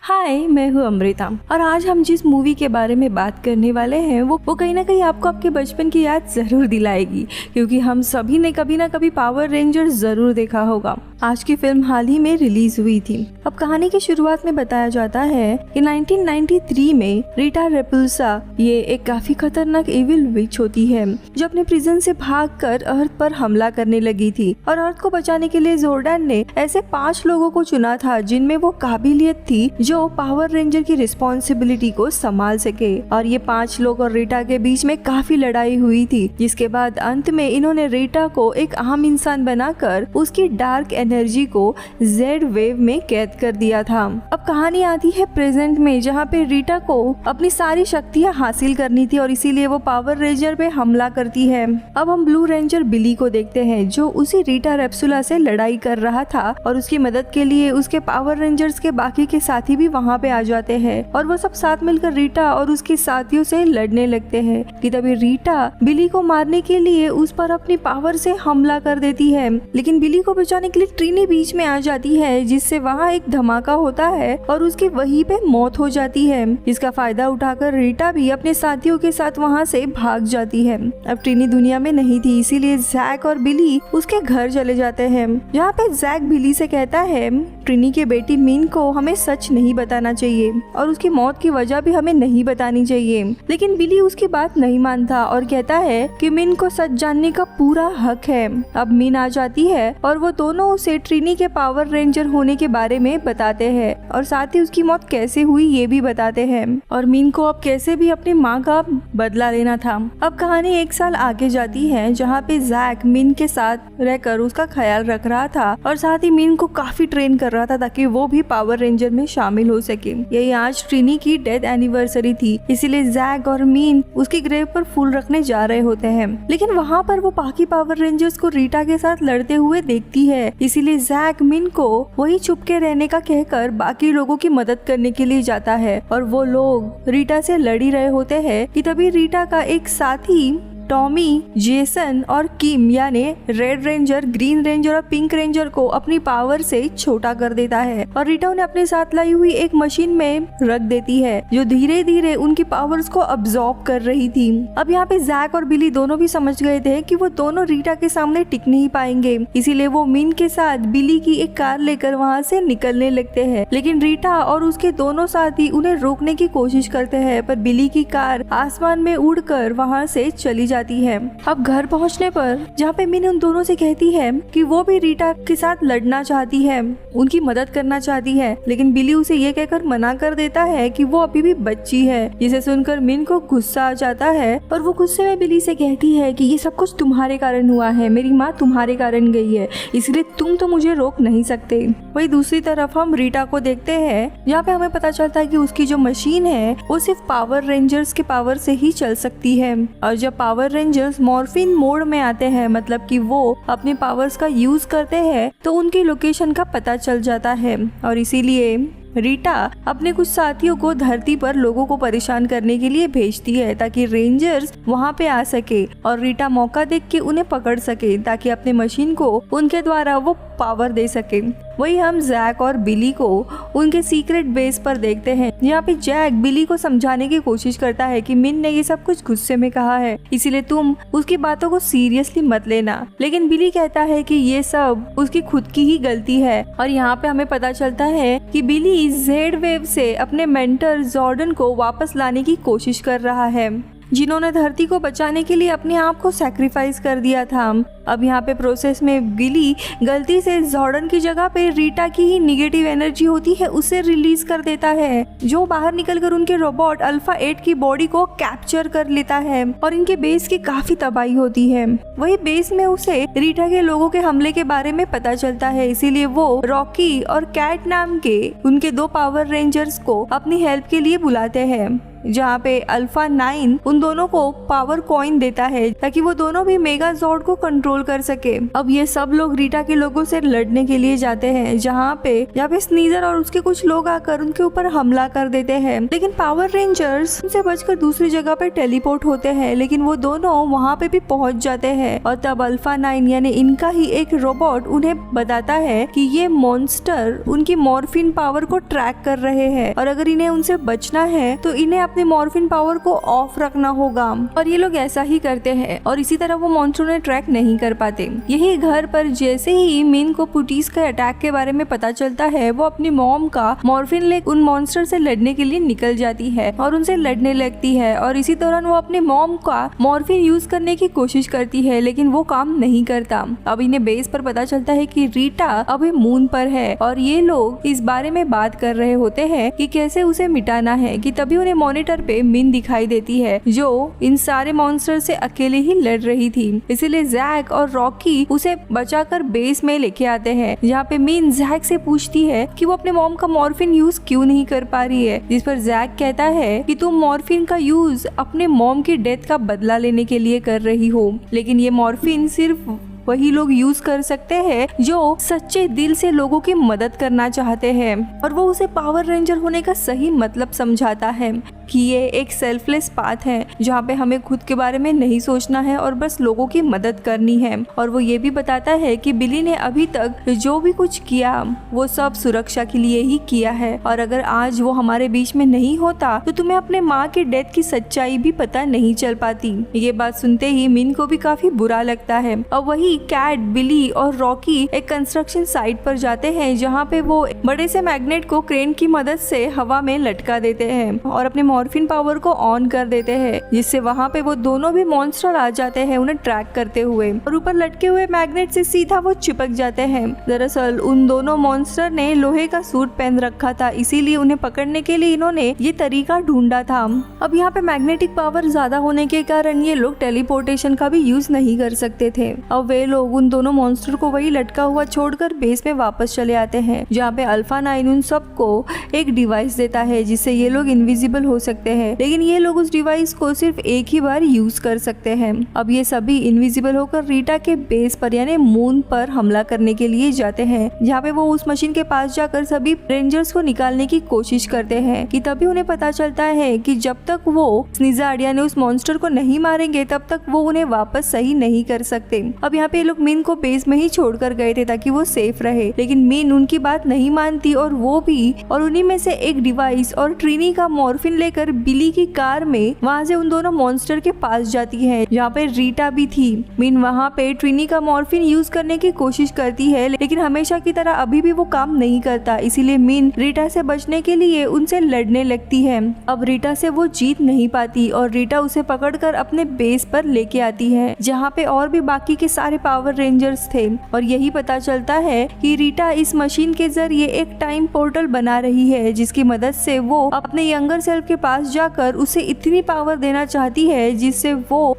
हाय, मैं हूँ अमृता और आज हम जिस मूवी के बारे में बात करने वाले हैं वो कहीं ना कहीं आपको आपके बचपन की याद जरूर दिलाएगी, क्योंकि हम सभी ने कभी ना कभी पावर रेंजर्स जरूर देखा होगा। आज की फिल्म हाल ही में रिलीज हुई थी। अब कहानी की शुरुआत में बताया जाता है कि 1993 में रीटा रेपल्सा ये एक काफी खतरनाक इविल विच होती है जो अपने प्रिजन से भागकर अर्थ पर हमला करने लगी थी और अर्थ को बचाने के लिए जोर्डन ने ऐसे 5 लोगों को चुना था जिनमें वो काबिलियत थी जो पावर रेंजर की रिस्पॉन्सिबिलिटी को संभाल सके। और ये 5 लोग और रीटा के बीच में काफी लड़ाई हुई थी, जिसके बाद अंत में इन्होंने रीटा को एक आम इंसान बनाकर उसकी डार्क एनर्जी को जेड वेव में कैद कर दिया था। अब कहानी आती है प्रेजेंट में, जहाँ पे रीटा को अपनी सारी शक्तियाँ हासिल करनी थी और इसीलिए वो पावर रेंजर पे हमला करती है। अब हम ब्लू रेंजर बिली को देखते हैं जो उसी रीटा रेप्सुला से लड़ाई कर रहा था और उसकी मदद के लिए उसके पावर रेंजर्स के बाकी के साथी भी वहाँ पे आ जाते हैं और वो सब साथ मिलकर रीटा और उसके साथियों से लड़ने लगते हैं कि तभी रीटा बिली को मारने के लिए उस पर अपनी पावर से हमला कर देती है। लेकिन बिली को बचाने के लिए ट्रिनी बीच में आ जाती है, जिससे वहाँ एक धमाका होता है और उसकी वहीं पे मौत हो जाती है। इसका फायदा उठाकर रीटा भी अपने साथियों के साथ वहाँ से भाग जाती है। अब ट्रिनी दुनिया में नहीं थी, इसीलिए जैक और बिली उसके घर चले जाते हैं, जहाँ पे जैक बिली से कहता है ट्रिनी के बेटी मिन को हमें सच नहीं बताना चाहिए और उसकी मौत की वजह भी हमें नहीं बतानी चाहिए। लेकिन बिली उसकी बात नहीं मानता और कहता है कि मिन को सच जानने का पूरा हक है। अब मिन आ जाती है और वो दोनों उसे ट्रिनी के पावर रेंजर होने के बारे में बताते हैं और साथ ही उसकी मौत कैसे हुई ये भी बताते हैं और मिन को अब कैसे भी अपनी माँ का बदला लेना था। अब कहानी 1 साल आगे जाती है, जहाँ पे जैक मिन के साथ रहकर उसका ख्याल रख रहा था और साथ ही मिन को काफी ट्रेन कर रहा था ताकि वो भी पावर रेंजर में शामिल हो सके। यही आज ट्रिनी की डेथ एनिवर्सरी थी, इसीलिए जैक और मिन उसकी ग्रेव पर फूल रखने जा रहे होते हैं। लेकिन वहाँ पर वो बाकी पावर रेंजर्स को रीटा के साथ लड़ते हुए देखती है, इसीलिए जैक मिन को वही चुप के रहने का कहकर बाकी लोगों की मदद करने के लिए जाता है और वो लोग रीटा से लड़ ही रहे होते हैं कि तभी रीटा का एक साथी टॉमी, जेसन और किम यानी रेड रेंजर, ग्रीन रेंजर और पिंक रेंजर को अपनी पावर से छोटा कर देता है और रीटा उन्हें अपने साथ लाई हुई एक मशीन में रख देती है जो धीरे धीरे उनकी पावर्स को अब्सॉर्ब कर रही थी। अब यहाँ पे जैक और बिली दोनों भी समझ गए थे कि वो दोनों रीटा के सामने टिक नहीं पाएंगे, इसीलिए वो मिन के साथ बिली की एक कार लेकर वहाँ से निकलने लगते हैं। लेकिन रीटा और उसके दोनों साथी उन्हें रोकने की कोशिश करते हैं, पर बिली की कार आसमान में उड़कर वहाँ से चली जाती है। अब घर पहुंचने पर जहाँ पे मिन उन दोनों से कहती है कि वो भी रीटा के साथ लड़ना चाहती है, उनकी मदद करना चाहती है, लेकिन बिली उसे ये कहकर मना कर देता है कि वो अभी भी बच्ची है। जिसे सुनकर मिन को गुस्सा आ जाता है और वो गुस्से में बिली से कहती है कि ये सब कुछ तुम्हारे कारण हुआ है, मेरी माँ तुम्हारे कारण गई है, इसलिए तुम तो मुझे रोक नहीं सकते। वही दूसरी तरफ हम रीटा को देखते हैं, यहाँ पे हमें पता चलता है कि उसकी जो मशीन है वो सिर्फ पावर रेंजर्स के पावर से ही चल सकती है और जब पावर रेंजर्स मॉर्फिन मोड में आते हैं, मतलब कि वो अपने पावर्स का यूज करते हैं, तो उनकी लोकेशन का पता चल जाता है और इसीलिए रीटा अपने कुछ साथियों को धरती पर लोगों को परेशान करने के लिए भेजती है ताकि रेंजर्स वहां पे आ सके और रीटा मौका देख के उन्हें पकड़ सके ताकि अपने मशीन को उनके द्वारा वो पावर दे सके। वही हम जैक और बिली को उनके सीक्रेट बेस पर देखते हैं, यहाँ पे जैक बिली को समझाने की कोशिश करता है कि मिन ने ये सब कुछ गुस्से में कहा है, इसीलिए तुम उसकी बातों को सीरियसली मत लेना। लेकिन बिली कहता है कि ये सब उसकी खुद की ही गलती है और यहाँ पे हमें पता चलता है कि बिली जेड वेव से अपने मेंटर जॉर्डन को वापस लाने की कोशिश कर रहा है, जिन्होंने धरती को बचाने के लिए अपने आप को सैक्रिफाइस कर दिया था। अब यहाँ पे प्रोसेस में बिली गलती से जॉर्डन की जगह पे रीटा की ही निगेटिव एनर्जी होती है उसे रिलीज कर देता है, जो बाहर निकलकर उनके रोबोट अल्फा 8 की बॉडी को कैप्चर कर लेता है और इनके बेस की काफी तबाही होती है। वही बेस में उसे रीटा के लोगों के हमले के बारे में पता चलता है, इसीलिए वो रॉकी और कैट नाम के उनके 2 पावर रेंजर्स को अपनी हेल्प के लिए बुलाते हैं, जहाँ पे अल्फा 9 उन दोनों को पावर कॉइन देता है ताकि वो दोनों भी मेगा जॉर्ड को कंट्रोल कंट्रोल कर सके। अब ये सब लोग रीटा के लोगों से लड़ने के लिए जाते हैं, जहाँ पे स्नीजर और उसके कुछ लोग आकर उनके ऊपर हमला कर देते हैं। लेकिन पावर रेंजर्स उनसे बचकर दूसरी जगह पे टेलीपोर्ट होते हैं, लेकिन वो दोनों वहाँ पे भी पहुँच जाते हैं। और तब अल्फा 9 यानी इनका ही एक रोबोट उन्हें बताता है कि ये मॉन्स्टर उनकी मॉर्फिन पावर को ट्रैक कर रहे हैं और अगर इन्हें उनसे बचना है तो इन्हें अपनी मॉर्फिन पावर को ऑफ रखना होगा। और ये लोग ऐसा ही करते हैं और इसी तरह वो मॉन्स्टर उन्हें ट्रैक नहीं कर पाते। यही घर पर जैसे ही मिन को पुटीस के अटैक के बारे में पता चलता है, वो अपनी मॉम का मॉर्फिन ले उन मॉन्स्टर से लड़ने के लिए निकल जाती है और उनसे लड़ने लगती है। और इसी दौरान वो अपने मॉम का मॉर्फिन यूज करने की कोशिश करती है, लेकिन वो काम नहीं करता। अब इन्हें बेस पर पता चलता है कि रीटा अभी मून पर है और ये लोग इस बारे में बात कर रहे होते हैं कि कैसे उसे मिटाना है कि तभी उन्हें मॉनिटर पे मिन दिखाई देती है जो इन सारे मॉन्स्टर से अकेले ही लड़ रही थी। इसीलिए जैक और रॉकी उसे बचाकर बेस में लेके आते हैं, जहाँ पे मिन जैक से पूछती है कि वो अपने मॉम का मॉर्फिन यूज क्यों नहीं कर पा रही है, जिस पर जैक कहता है कि तुम मॉर्फिन का यूज अपने मॉम की डेथ का बदला लेने के लिए कर रही हो, लेकिन ये मॉर्फिन सिर्फ वही लोग यूज कर सकते हैं जो सच्चे दिल से लोगों की मदद करना चाहते हैं। और वो उसे पावर रेंजर होने का सही मतलब समझाता है कि ये एक सेल्फलेस पाथ है जहाँ पे हमें खुद के बारे में नहीं सोचना है और बस लोगों की मदद करनी है। और वो ये भी बताता है कि बिली ने अभी तक जो भी कुछ किया वो सब सुरक्षा के लिए ही किया है और अगर आज वो हमारे बीच में नहीं होता तो तुम्हें अपने माँ की डेथ की सच्चाई भी पता नहीं चल पाती। ये बात सुनते ही मिन को भी काफी बुरा लगता है। और वही कैट, बिली और रॉकी एक कंस्ट्रक्शन साइट पर जाते हैं जहाँ पे वो बड़े से मैग्नेट को क्रेन की मदद से हवा में लटका देते हैं और अपने मॉर्फिन पावर को ऑन कर देते हैं, जिससे वहाँ पे वो दोनों भी मॉन्स्टर आ जाते हैं उन्हें ट्रैक करते हुए और ऊपर लटके हुए मैग्नेट से सीधा वो चिपक जाते हैं। दरअसल उन दोनों मॉन्स्टर ने लोहे का सूट पहन रखा था, इसीलिए उन्हें पकड़ने के लिए इन्होंने ये तरीका ढूंढा था। अब यहाँ पे मैग्नेटिक पावर ज्यादा होने के कारण ये लोग टेलीपोर्टेशन का भी यूज नहीं कर सकते थे। अब वे लोग उन दोनों मॉन्स्टर को वही लटका हुआ छोड़कर बेस में वापस चले आते हैं, जहाँ पे अल्फा 9 उन सबको एक डिवाइस देता है जिससे ये लोग इनविजिबल हो सकते हैं, लेकिन ये लोग उस डिवाइस को सिर्फ एक ही बार यूज कर सकते हैं। अब ये सभी इनविजिबल होकर रीटा के बेस पर यानी मून पर हमला करने के लिए जाते हैं, जहाँ पे वो उस मशीन के पास जाकर सभी रेंजर्स को निकालने की कोशिश करते हैं कि तभी उन्हें पता चलता है कि जब तक वो स्नीजार्ड यानी उस मॉन्स्टर को नहीं मारेंगे तब तक वो उन्हें वापस सही नहीं कर सकते। अब यहाँ पे ये लोग मिन को बेस में ही छोड़कर गए थे ताकि वो सेफ रहे, लेकिन मिन उनकी बात नहीं मानती और वो भी और उन्हीं में से एक डिवाइस और ट्रिनी का मॉर्फिन लेकर बिली की कार में वहाँ से उन दोनों मॉन्स्टर के पास जाती है, जहाँ पे रीटा भी थी। मिन वहाँ पे ट्रिनी का मॉर्फिन यूज करने की कोशिश करती है, लेकिन हमेशा की तरह अभी भी वो काम नहीं करता, इसीलिए मिन रीटा से बचने के लिए उनसे लड़ने लगती है। अब रीटा से वो जीत नहीं पाती और रीटा उसे पकड़कर अपने बेस पर लेके आती है, जहाँ पे और भी बाकी के सारे पावर रेंजर्स थे। और यही पता चलता है कि रीटा इस मशीन के जरिए एक टाइम पोर्टल बना रही है, जिसकी मदद से वो अपने यंगर सेल्फ के पास जाकर उसे इतनी पावर देना चाहती है जिससे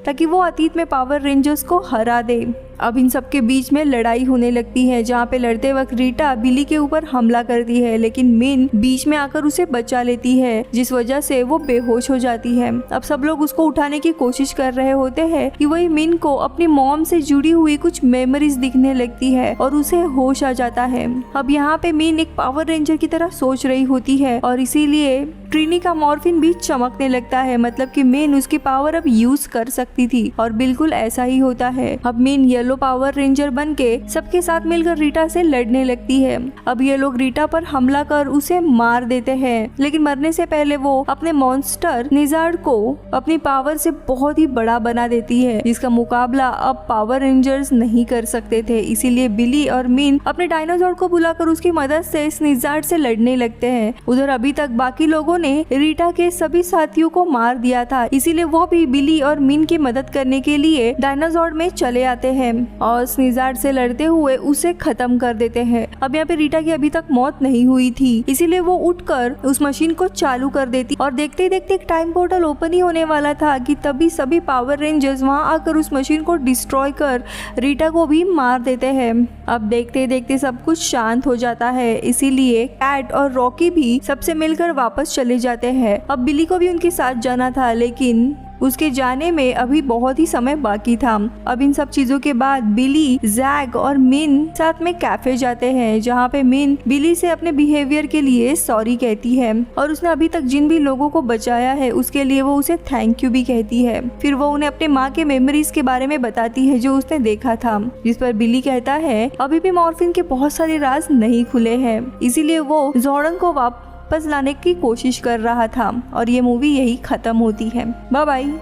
ताकि वो अतीत में पावर रेंजर्स को हरा दे। अब इन सब के बीच में लड़ाई होने लगती है, जहाँ पे लड़ते वक्त रीटा बिली के ऊपर हमला करती है, लेकिन मिन बीच में आकर उसे बचा लेती है, जिस वजह से वो बेहोश हो जाती है। अब सब लोग उसको उठाने की कोशिश कर रहे होते हैं कि वही मिन को अपनी मॉम से जुड़ी हुई कुछ मेमोरीज दिखने लगती है और उसे होश आ जाता है। अब यहाँ पे मिन एक पावर रेंजर की तरह सोच रही होती है और इसीलिए ट्रिनी का मॉर्फिन भी चमकने लगता है, मतलब कि मिन उसकी पावर अब यूज कर सकती थी और बिल्कुल ऐसा ही होता है। अब मिन येलो पावर रेंजर बनके सबके साथ मिलकर रीटा से लड़ने लगती है। अब ये लोग रीटा पर हमला कर उसे मार देते हैं, लेकिन मरने से पहले वो अपने मॉन्स्टर निजार्ड को अपनी पावर से बहुत ही बड़ा बना देती है, जिसका मुकाबला अब पावर रेंजर्स नहीं कर सकते थे। इसीलिए बिली और मिन अपने डायनासोर को बुलाकर उसकी मदद से इस निजार्ड से लड़ने लगते हैं। उधर अभी तक बाकी लोगों ने रीटा के सभी साथियों को मार दिया था, इसीलिए वो भी बिली और मिन की मदद करने के लिए डायनासोर में चले आते हैं और स्नीजार्ड से लड़ते हुए उसे खत्म कर देते हैं। अब यहाँ पे रीटा की अभी तक मौत नहीं हुई थी, इसीलिए वो उठकर उस मशीन को चालू कर देती और देखते देखते एक टाइम पोर्टल ओपन ही होने वाला था कि तभी सभी पावर रेंजर्स वहाँ आकर उस मशीन को डिस्ट्रॉय कर रीटा को भी मार देते हैं। अब देखते देखते सब कुछ शांत हो जाता है, इसीलिए कैट और रॉकी भी सबसे मिलकर वापस चले जाते हैं। अब बिली को भी उनके साथ जाना था, लेकिन उसके जाने में अभी बहुत ही समय बाकी था। अब इन सब चीजों के बाद बिली, जैक और मिन साथ में कैफे जाते हैं, जहाँ पे मिन बिली से अपने बिहेवियर के लिए सॉरी कहती है और उसने अभी तक जिन भी लोगों को बचाया है उसके लिए वो उसे थैंक यू भी कहती है। फिर वो उन्हें अपने माँ के मेमोरीज के बारे में बताती है जो उसने देखा था, जिस पर बिली कहता है अभी भी मॉर्फिन के बहुत सारे राज नहीं खुले हैं, इसीलिए वो जॉर्डन को वापस लाने की कोशिश कर रहा था। और ये मूवी यही खत्म होती है। Bye bye.